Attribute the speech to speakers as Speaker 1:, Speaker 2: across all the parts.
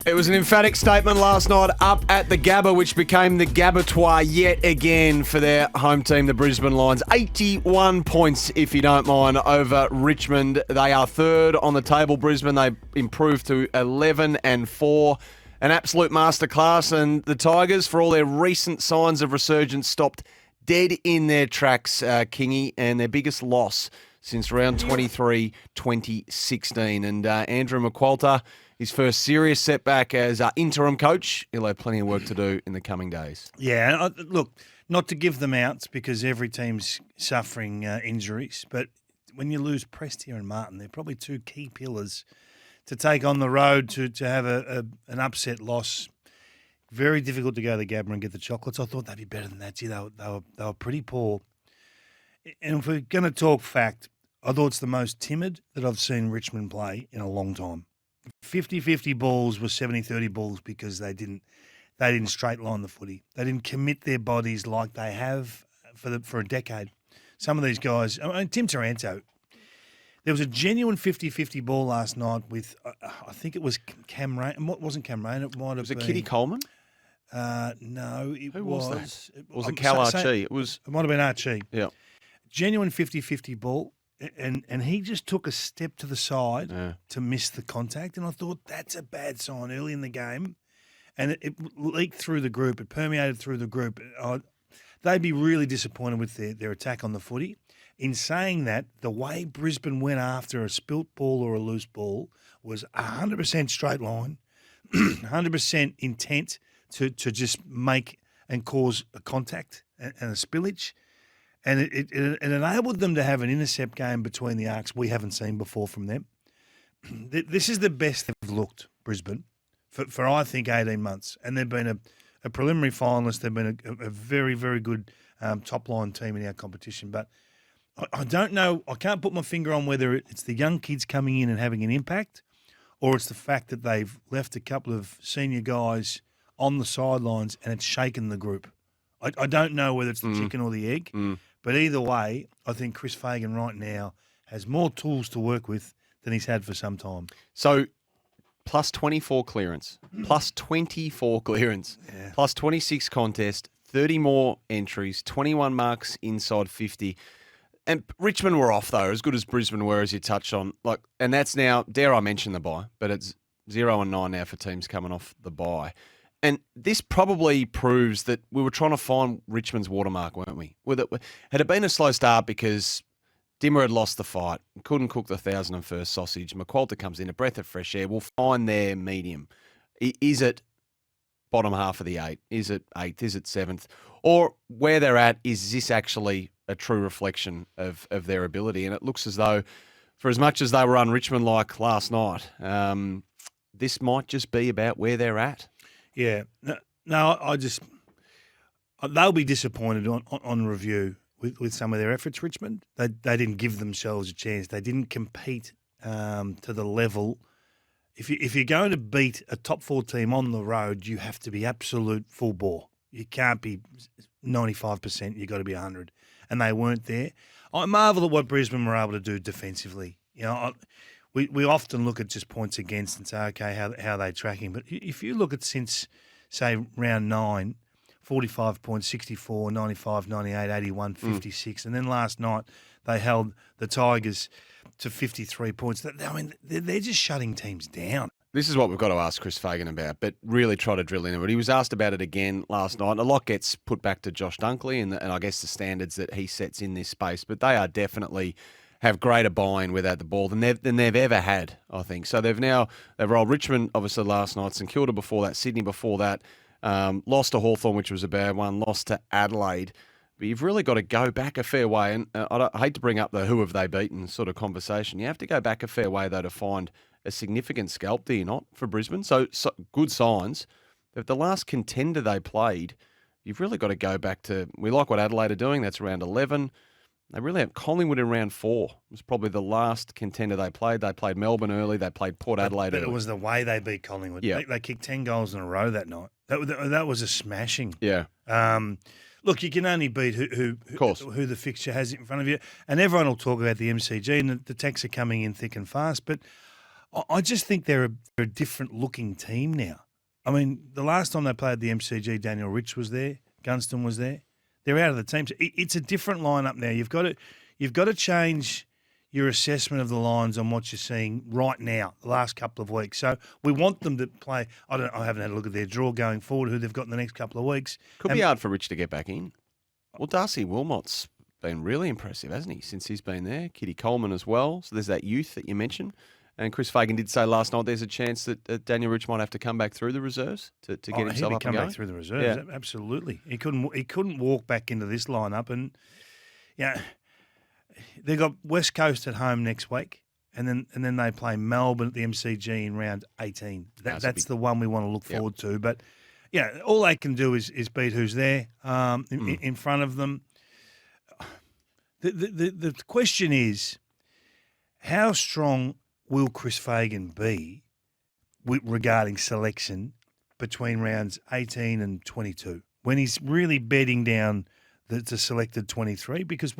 Speaker 1: It was an emphatic statement last night up at the Gabba, which became the Gabatoir yet again for their home team, the Brisbane Lions. 81 points, if you don't mind, over Richmond. They are third on the table, Brisbane. They improved to 11-4. An absolute masterclass. And the Tigers, for all their recent signs of resurgence, stopped dead in their tracks, Kingy, and their biggest loss since round 23, 2016. And Andrew McQualter, his first serious setback as interim coach. He'll have plenty of work to do in the coming days.
Speaker 2: Yeah, look, not to give them outs because every team's suffering injuries, but when you lose Prestia and Martin, they're probably two key pillars to take on the road to have an upset loss. Very difficult to go to the Gabba and get the chocolates. I thought they'd be better than that. Gee, they were pretty poor. And if we're going to talk fact, I thought it's the most timid that I've seen Richmond play in a long time. 50-50 balls were 70-30 balls because they didn't straight line the footy. They didn't commit their bodies like they have for a decade. Some of these guys, Tim Taranto, there was a genuine 50-50 ball last night with, I think it was Cam Rain. What wasn't Cam Rain? It might have been. Was it
Speaker 1: Kitty Coleman?
Speaker 2: No, it
Speaker 1: Who
Speaker 2: was
Speaker 1: that? Was it Cal Archie? It
Speaker 2: might have been Archie.
Speaker 1: Yeah.
Speaker 2: Genuine 50-50 ball. And he just took a step to the side to miss the contact. And I thought, that's a bad sign early in the game. And it leaked through the group. It permeated through the group. They'd be really disappointed with their attack on the footy. In saying that, the way Brisbane went after a spilt ball or a loose ball was 100% straight line, 100% intent to just make and cause a contact and a spillage. And it enabled them to have an intercept game between the arcs we haven't seen before from them. This is the best they've looked, Brisbane, for I think, 18 months. And they've been a preliminary finalist. They've been a very, very good top-line team in our competition. But I don't know. I can't put my finger on whether it's the young kids coming in and having an impact or it's the fact that they've left a couple of senior guys on the sidelines and it's shaken the group. I don't know whether it's the chicken or the egg. But either way, I think Chris Fagan right now has more tools to work with than he's had for some time.
Speaker 1: So, plus 24 clearance, plus 24 clearance, plus 26 contest, 30 more entries, 21 marks inside 50. And Richmond were off, though, as good as Brisbane were, as you touched on. And that's now, dare I mention the bye, but it's 0-9 now for teams coming off the bye. And this probably proves that we were trying to find Richmond's watermark, weren't we? Had it been a slow start because Dimmer had lost the fight, couldn't cook the 1001st sausage, McQualter comes in, a breath of fresh air, we'll find their medium. Is it bottom half of the 8? Is it 8th? Is it 7th? Or where they're at, is this actually a true reflection of their ability? And it looks as though, for as much as they were un-Richmond-like last night, this might just be about where they're at.
Speaker 2: Yeah. No, they'll be disappointed on review with some of their efforts, Richmond. They didn't give themselves a chance. They didn't compete to the level. If you're going to beat a top 4 team on the road, you have to be absolute full bore. You can't be 95%. You've got to be 100. And they weren't there. I marvel at what Brisbane were able to do defensively. You know, we often look at just points against and say, okay, how are they tracking? But if you look at since, say, round 9, 45 points, 64, 95, 98, 81, 56. And then last night they held the Tigers to 53 points. I mean, they're just shutting teams down.
Speaker 1: This is what we've got to ask Chris Fagan about, but really try to drill into it. He was asked about it again last night, and a lot gets put back to Josh Dunkley and I guess the standards that he sets in this space, but they are definitely have greater buy-in without the ball than they've ever had, I think. So they've rolled Richmond, obviously, last night, St Kilda before that, Sydney before that, lost to Hawthorn, which was a bad one, lost to Adelaide. But you've really got to go back a fair way. And I hate to bring up the who have they beaten sort of conversation. You have to go back a fair way, though, to find a significant scalp, do you not, for Brisbane? So good signs. But the last contender they played, you've really got to go back to, we like what Adelaide are doing, that's around 11. They really have Collingwood in round 4. It was probably the last contender they played. They played Melbourne early. They played Port Adelaide early.
Speaker 2: But it was the way they beat Collingwood.
Speaker 1: Yeah.
Speaker 2: They kicked 10 goals in a row that night. That was a smashing.
Speaker 1: Yeah.
Speaker 2: Look, you can only beat who the fixture has in front of you. And everyone will talk about the MCG, and the texts are coming in thick and fast. But I just think they're a different looking team now. I mean, the last time they played the MCG, Daniel Rich was there, Gunston was there. They're out of the team. So it's a different lineup now. You've got to change your assessment of the lines on what you're seeing right now, the last couple of weeks. So we want them to play. I haven't had a look at their draw going forward, who they've got in the next couple of weeks.
Speaker 1: Could be hard for Rich to get back in. Well, Darcy Wilmot's been really impressive, hasn't he, since he's been there? Kitty Coleman as well. So there's that youth that you mentioned. And Chris Fagan did say last night there's a chance that Daniel Rich might have to come back through the reserves to get himself up and going.
Speaker 2: Back through the reserves, yeah. Absolutely. He couldn't walk back into this lineup, and they got West Coast at home next week, and then they play Melbourne at the MCG in round 18. That's the one we want to look forward to. But all they can do is beat who's there in front of them. The question is, how strong will Chris Fagan be regarding selection between rounds 18 and 22 when he's really bedding down the selected 23? Because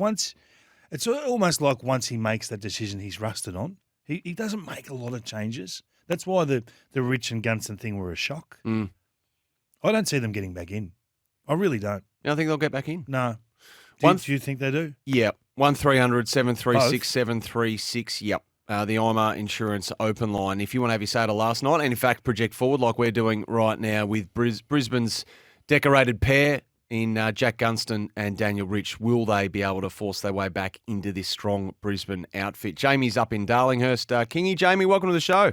Speaker 2: it's almost like once he makes that decision, he's rusted on. He doesn't make a lot of changes. That's why the Rich and Gunston thing were a shock. I don't see them getting back in. I really don't.
Speaker 1: You don't think they'll get back in?
Speaker 2: No. Do you think they do?
Speaker 1: Yeah. 1300 736 736. Yep. The IMA Insurance open line. If you want to have your say to last night, and in fact project forward like we're doing right now with Brisbane's decorated pair in Jack Gunston and Daniel Rich, will they be able to force their way back into this strong Brisbane outfit? Jamie's up in Darlinghurst. Kingy, Jamie, welcome to the show.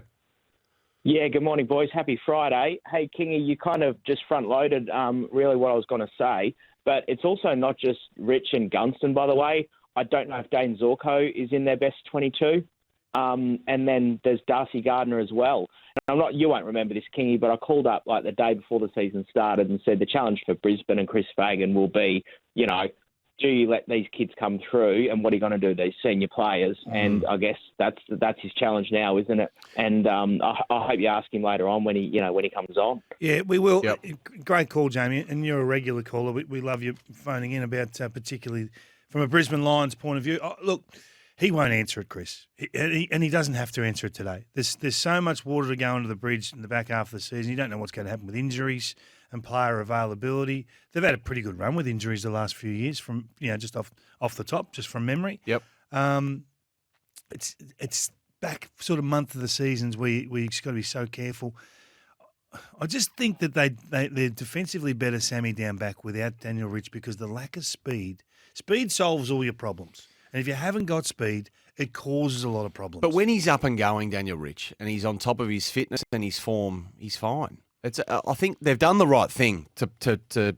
Speaker 3: Yeah, good morning, boys. Happy Friday. Hey, Kingy, you kind of just front-loaded really what I was going to say, but it's also not just Rich and Gunston, by the way. I don't know if Dane Zorko is in their best 22. And then there's Darcy Gardner as well. And you won't remember this, Kingy, but I called up like the day before the season started and said the challenge for Brisbane and Chris Fagan will be, do you let these kids come through, and what are you going to do with these senior players? And I guess that's his challenge now, isn't it? And I hope you ask him later on when he comes on.
Speaker 2: Yeah, we will. Yep. Great call, Jamie, and you're a regular caller. We love you phoning in about particularly from a Brisbane Lions point of view. Look. He won't answer it, Chris, and he doesn't have to answer it today. There's so much water to go under the bridge in the back half of the season. You don't know what's going to happen with injuries and player availability. They've had a pretty good run with injuries the last few years, from just off the top, just from memory.
Speaker 1: Yep.
Speaker 2: It's back sort of month of the seasons where we just got to be so careful. I just think that they're defensively better, Sammy, down back without Daniel Rich, because the lack of speed solves all your problems. And if you haven't got speed, it causes a lot of problems.
Speaker 1: But when he's up and going, Daniel Rich, and he's on top of his fitness and his form, he's fine. I think they've done the right thing to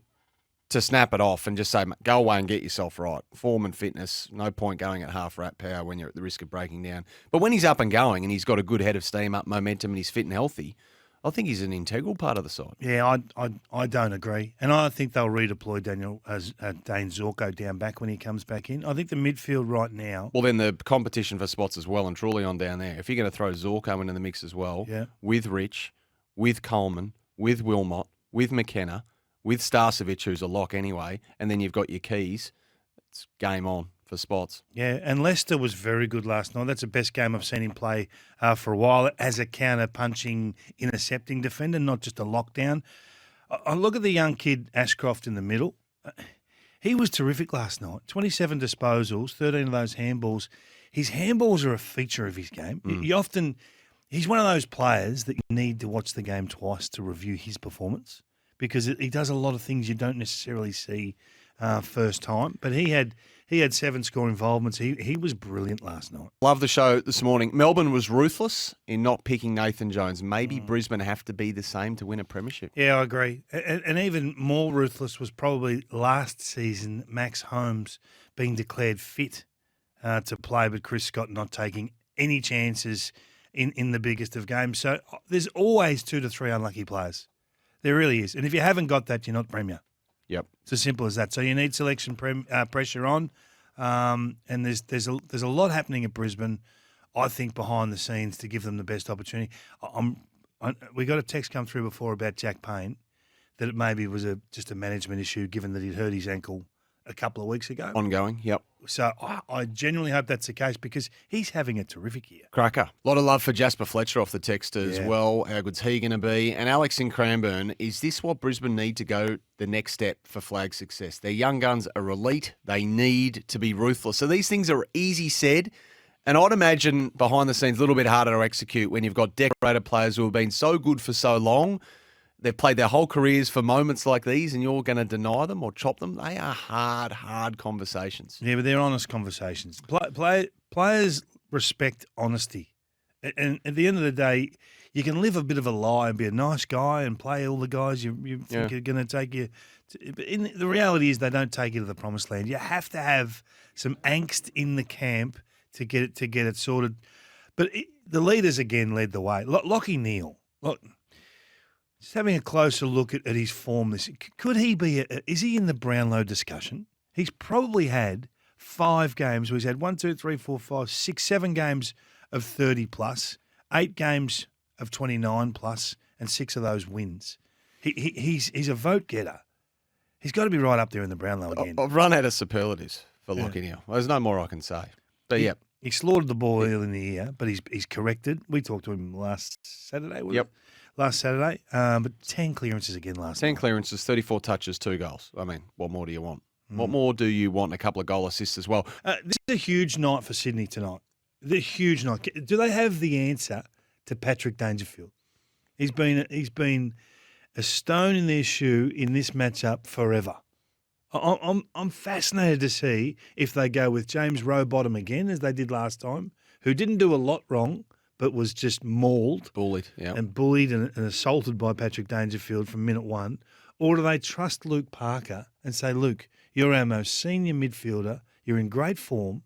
Speaker 1: snap it off and just say, go away and get yourself right. Form and fitness, no point going at half rat power when you're at the risk of breaking down. But when he's up and going and he's got a good head of steam, up momentum, and he's fit and healthy, I think he's an integral part of the side.
Speaker 2: Yeah, I don't agree. And I think they'll redeploy Dane Zorko down back when he comes back in. I think the midfield right now...
Speaker 1: Well, then the competition for spots is well and truly on down there. If you're going to throw Zorko into the mix as well, with Rich, with Coleman, with Wilmot, with McKenna, with Starcevic, who's a lock anyway, and then you've got your keys, it's game on for spots.
Speaker 2: Yeah, and Leicester was very good last night. That's the best game I've seen him play for a while as a counter-punching, intercepting defender, not just a lockdown. I look at the young kid, Ashcroft, in the middle. He was terrific last night. 27 disposals, 13 of those handballs. His handballs are a feature of his game. He's one of those players that you need to watch the game twice to review his performance, because he does a lot of things you don't necessarily see first time. But he had 7 score involvements. He was brilliant last night.
Speaker 1: Love the show this morning. Melbourne was ruthless in not picking Nathan Jones. Maybe Brisbane have to be the same to win a premiership.
Speaker 2: Yeah, I agree. And even more ruthless was probably last season, Max Holmes being declared fit to play, but Chris Scott not taking any chances in the biggest of games. So there's always 2 to 3 unlucky players. There really is. And if you haven't got that, you're not Premier.
Speaker 1: Yep,
Speaker 2: it's as simple as that. So you need selection pressure on, and there's a lot happening at Brisbane, I think, behind the scenes to give them the best opportunity. We got a text come through before about Jack Payne, that it maybe was just a management issue, given that he'd hurt his ankle a couple of weeks ago.
Speaker 1: Ongoing, yep.
Speaker 2: So I genuinely hope that's the case because he's having a terrific year.
Speaker 1: Cracker. A lot of love for Jasper Fletcher off the text as well. How good's he going to be? And Alex in Cranbourne, is this what Brisbane need to go the next step for flag success? Their young guns are elite. They need to be ruthless. So these things are easy said. And I'd imagine behind the scenes a little bit harder to execute when you've got decorated players who have been so good for so long. They've played their whole careers for moments like these, and you're going to deny them or chop them. They are hard conversations.
Speaker 2: Yeah, but they're honest conversations. Players respect honesty. And at the end of the day, you can live a bit of a lie and be a nice guy and play all the guys you think are going to take you. But the reality is they don't take you to the promised land. You have to have some angst in the camp to get it sorted. But the leaders, again, led the way. Lachie Neale. Look, just having a closer look at his form, could he be? Is he in the Brownlow discussion? He's probably had 5 games where he's had 1, 2, 3, 4, 5, 6, 7 games of 30 plus, 8 games of 29 plus, and 6 of those wins. He's a vote getter. He's got to be right up there in the Brownlow again.
Speaker 1: I've run out of superlatives for Lachie Neale. There's no more I can say. But
Speaker 2: he slaughtered the ball early in the year, but he's corrected. We talked to him last Saturday. Last Saturday, but 10 clearances again last
Speaker 1: 10
Speaker 2: night.
Speaker 1: clearances, 34 touches, 2 goals. I mean, what more do you want? What more do you want? A couple of goal assists as well.
Speaker 2: This is a huge night for Sydney tonight. The huge night. Do they have the answer to Patrick Dangerfield? He's been a stone in their shoe in this matchup forever. I'm fascinated to see if they go with James Rowbottom again, as they did last time, who didn't do a lot wrong, but was just mauled.
Speaker 1: Bullied
Speaker 2: and assaulted by Patrick Dangerfield from minute 1. Or do they trust Luke Parker and say, Luke, you're our most senior midfielder. You're in great form.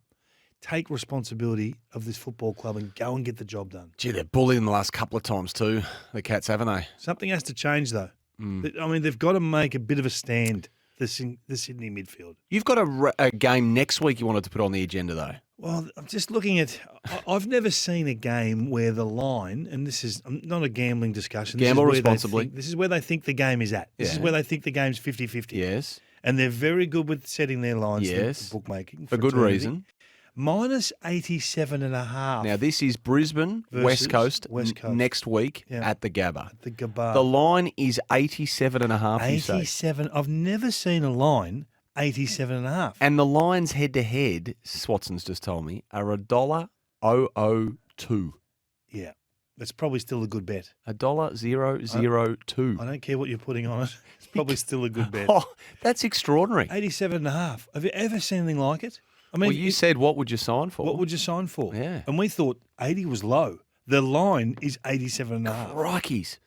Speaker 2: Take responsibility of this football club and go and get the job done.
Speaker 1: Gee, they're bullied in the last couple of times too, the Cats, haven't they?
Speaker 2: Something has to change, though. I mean, they've got to make a bit of a stand, the Sydney midfield.
Speaker 1: You've got a game next week you wanted to put on the agenda, though.
Speaker 2: Well, I'm just looking at – I've never seen a game where the line – and this is not a gambling discussion.
Speaker 1: Gamble responsibly.
Speaker 2: This is where they think the game is at. This is where they think the game's 50-50.
Speaker 1: Yes.
Speaker 2: And they're very good with setting their lines,
Speaker 1: yes,
Speaker 2: the bookmaking.
Speaker 1: For good reason.
Speaker 2: Minus 87.5.
Speaker 1: Now, this is Brisbane, West Coast, next week at the Gabba.
Speaker 2: At the Gabba.
Speaker 1: The line is 87.5,
Speaker 2: 87. I've never seen a line 87.5.
Speaker 1: And the lines head-to-head, Swatson's just told me, are $1.002.
Speaker 2: Yeah. That's probably still a good bet.
Speaker 1: $1.002.
Speaker 2: I don't care what you're putting on it. It's probably still a good bet.
Speaker 1: Oh, that's extraordinary.
Speaker 2: 87.5. Have you ever seen anything like it? I mean,
Speaker 1: well, you said what would you sign for?
Speaker 2: What would you sign for?
Speaker 1: Yeah.
Speaker 2: And we thought 80 was low. The line is 87.5.
Speaker 1: Crikeys.